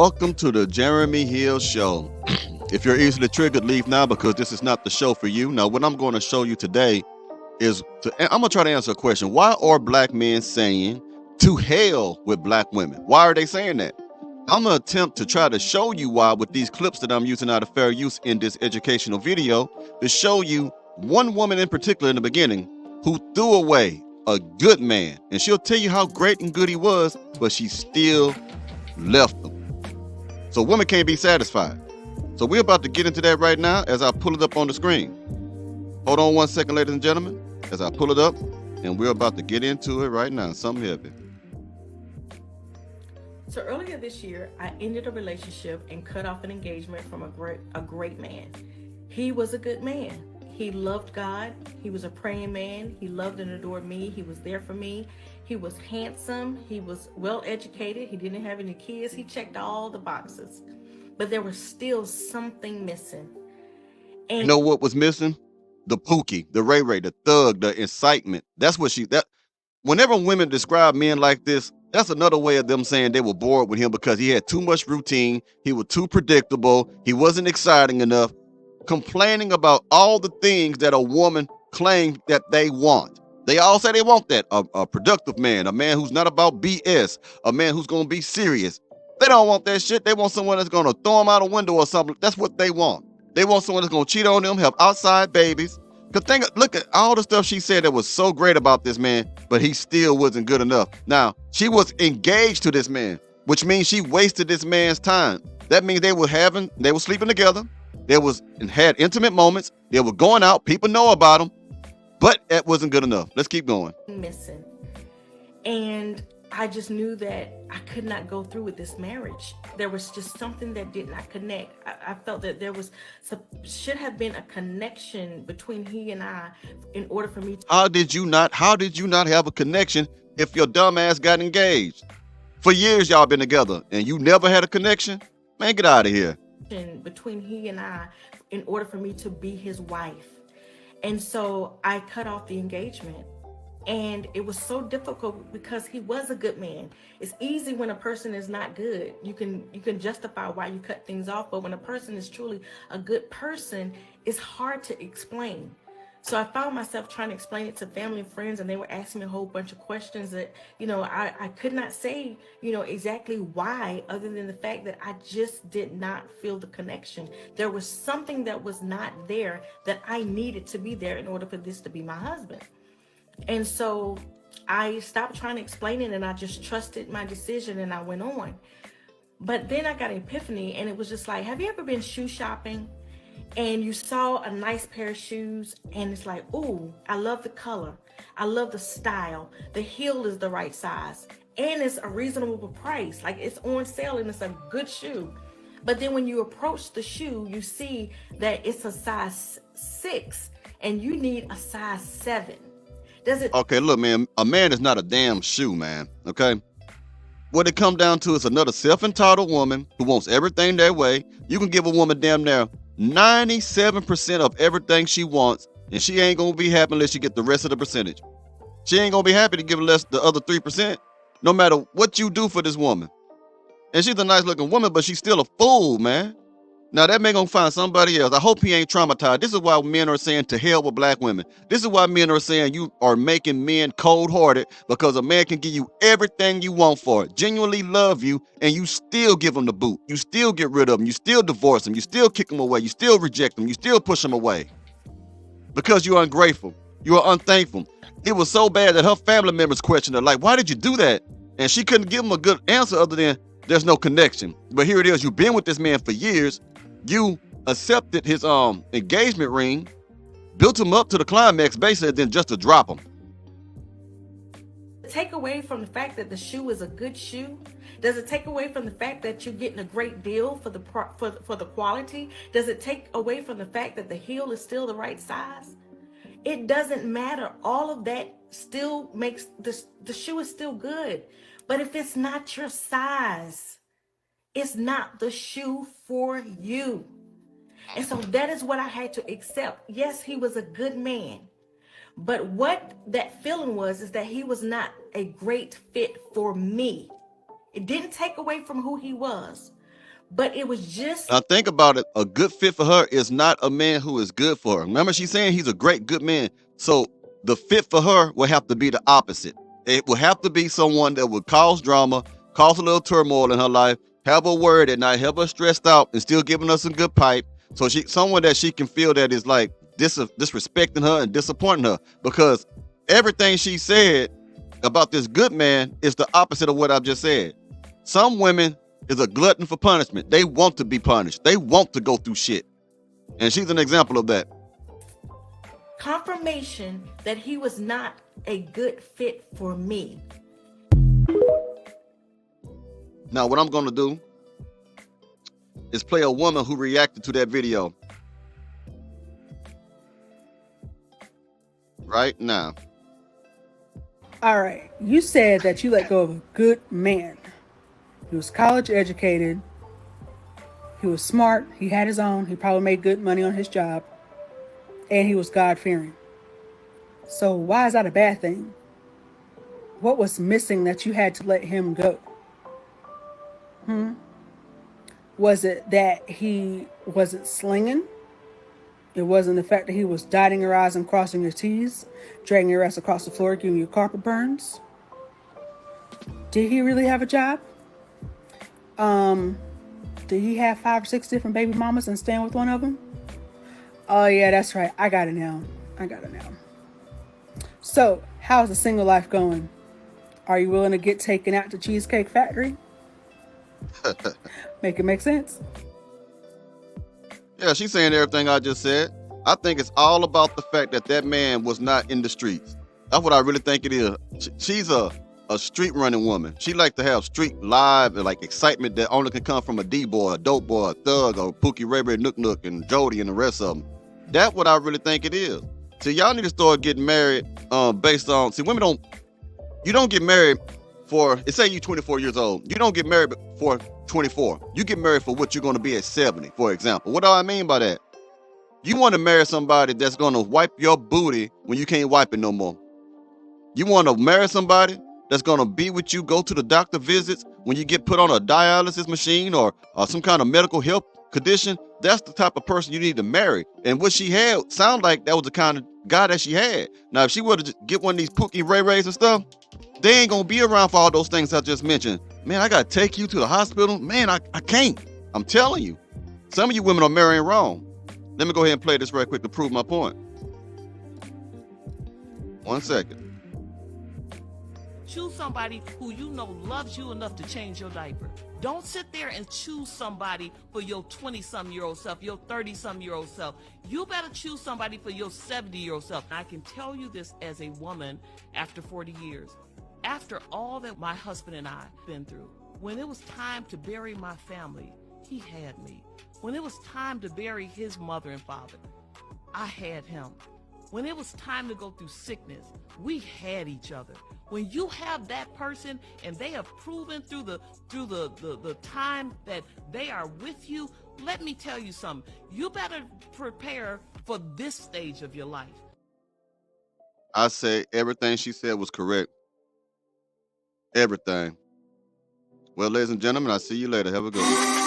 Welcome to the Jeremy Hill Show. If you're easily triggered, leave now because this is not the show for you. Now, what I'm going to show you today I'm going to try to answer a question. Why are black men saying to hell with black women? Why are they saying that? I'm going to attempt to try to show you why with these clips that I'm using out of fair use in this educational video to show you one woman in particular in the beginning who threw away a good man. And she'll tell you how great and good he was, but she still left him. So women can't be satisfied. So we're about to get into that right now as I pull it up on the screen. Hold on 1 second, ladies and gentlemen, as I pull it up, and we're about to get into it right now. Something heavy. So earlier this year, I ended a relationship and cut off an engagement from a great man. He was a good man. He loved God. He was a praying man. He loved and adored me. He was there for me. He was handsome. He was well educated. He didn't have any kids. He checked all the boxes. But there was still something missing. And you know what was missing? The Pookie, the Ray Ray, the thug, the incitement. That's what whenever women describe men like this, that's another way of them saying they were bored with him because he had too much routine. He was too predictable. He wasn't exciting enough. Complaining about all the things that a woman claims that they want. They all say they want that. A productive man, a man who's not about BS, a man who's going to be serious. They don't want that shit. They want someone that's going to throw them out a window or something. That's what they want. They want someone that's going to cheat on them, have outside babies. Look at all the stuff she said that was so great about this man, but he still wasn't good enough. Now, she was engaged to this man, which means she wasted this man's time. That means they were sleeping together. They had intimate moments. They were going out. People know about them, but that wasn't good enough. Let's keep going. Missing. And I just knew that I could not go through with this marriage. There was just something that did not connect. I felt that there should have been a connection between he and I in order for me to... How did you not have a connection if your dumb ass got engaged? For years y'all been together and you never had a connection? Man, get out of here. Between he and I in order for me to be his wife. And so I cut off the engagement. And it was so difficult because he was a good man. It's easy when a person is not good. You can justify why you cut things off, but when a person is truly a good person, it's hard to explain. So I found myself trying to explain it to family and friends, and they were asking me a whole bunch of questions that, I could not say, exactly why, other than the fact that I just did not feel the connection. There was something that was not there that I needed to be there in order for this to be my husband. And so I stopped trying to explain it and I just trusted my decision and I went on. But then I got an epiphany and it was just like, have you ever been shoe shopping and you saw a nice pair of shoes and it's like, ooh, I love the color. I love the style. The heel is the right size and it's a reasonable price. Like it's on sale and it's a good shoe. But then when you approach the shoe, you see that it's a size 6 and you need a size 7. Okay, look, man, a man is not a damn shoe, man, okay? What it come down to is another self-entitled woman who wants everything their way. You can give a woman damn near 97% of everything she wants, and she ain't gonna be happy unless she get the rest of the percentage. She ain't gonna be happy to give less the other 3%, no matter what you do for this woman. And she's a nice-looking woman, but she's still a fool, man. Now, that man gonna find somebody else. I hope he ain't traumatized. This is why men are saying to hell with black women. This is why men are saying you are making men cold-hearted because a man can give you everything you want for it, genuinely love you, and you still give him the boot. You still get rid of him. You still divorce him. You still kick him away. You still reject him. You still push him away because you're ungrateful. You are unthankful. It was so bad that her family members questioned her, like, why did you do that? And she couldn't give him a good answer other than there's no connection. But here it is. You've been with this man for years. You accepted his engagement ring, built him up to the climax basically, then just to drop him. Take away from the fact that the shoe is a good shoe? Does it take away from the fact that you're getting a great deal for the quality? Does it take away from the fact that the heel is still the right size? It doesn't matter. All of that still makes the shoe is still good. But if it's not your size, it's not the shoe for you. And so that is what I had to accept. Yes, he was a good man. But what that feeling was is that he was not a great fit for me. It didn't take away from who he was. But it was just Now think about it. A good fit for her is not a man who is good for her. Remember, she's saying he's a great, good man. So the fit for her will have to be the opposite. It will have to be someone that would cause drama, cause a little turmoil in her life, have her worried at night, have her stressed out, and still giving us some good pipe. So someone that she can feel that is like disrespecting her and disappointing her. Because everything she said about this good man is the opposite of what I've just said. Some women is a glutton for punishment. They want to be punished. They want to go through shit. And she's an example of that. confirmation that he was not a good fit for me. Now, what I'm going to do is play a woman who reacted to that video right now. All right. You said that you let go of a good man. He was college educated. He was smart. He had his own. He probably made good money on his job. And he was God-fearing. So why is that a bad thing? What was missing that you had to let him go? Was it that he wasn't slinging? It wasn't the fact that he was dotting your I's and crossing your T's, dragging your ass across the floor, giving you carpet burns? Did he really have a job? Did he have 5 or 6 different baby mamas and stand with one of them? Oh yeah, that's right. I got it now. So, how's the single life going? Are you willing to get taken out to Cheesecake Factory? Make it make sense? Yeah, she's saying everything I just said. I think it's all about the fact that man was not in the streets. That's what I really think it is. She's a street running woman. She like to have street live and like excitement that only can come from a D-boy, a dope boy, a thug, or Pookie Ray Ray, Nook Nook, and Jody and the rest of them. That's what I really think it is. See, y'all need to start getting married based on, you don't get married for, say you're 24 years old. You don't get married for 24. You get married for what you're going to be at 70, for example. What do I mean by that? You want to marry somebody that's going to wipe your booty when you can't wipe it no more. You want to marry somebody that's going to be with you, go to the doctor visits when you get put on a dialysis machine or some kind of medical health condition. That's the type of person you need to marry. And what she had sounded like that was the kind of guy that she had. Now, if she were to get one of these Pookie Ray Rays and stuff, they ain't going to be around for all those things I just mentioned. Man, I got to take you to the hospital. Man, I can't. I'm telling you. Some of you women are marrying wrong. Let me go ahead and play this right quick to prove my point. 1 second. Choose somebody who you know loves you enough to change your diaper. Don't sit there and choose somebody for your 20-some-year-old self, your 30-some-year-old self. You better choose somebody for your 70-year-old self. And I can tell you this as a woman after 40 years. After all that my husband and I been through, when it was time to bury my family, he had me. When it was time to bury his mother and father, I had him. When it was time to go through sickness, we had each other. When you have that person and they have proven through the time that they are with you, let me tell you something. You better prepare for this stage of your life. I say everything she said was correct. Everything. Well, ladies and gentlemen, I'll see you later. Have a good one.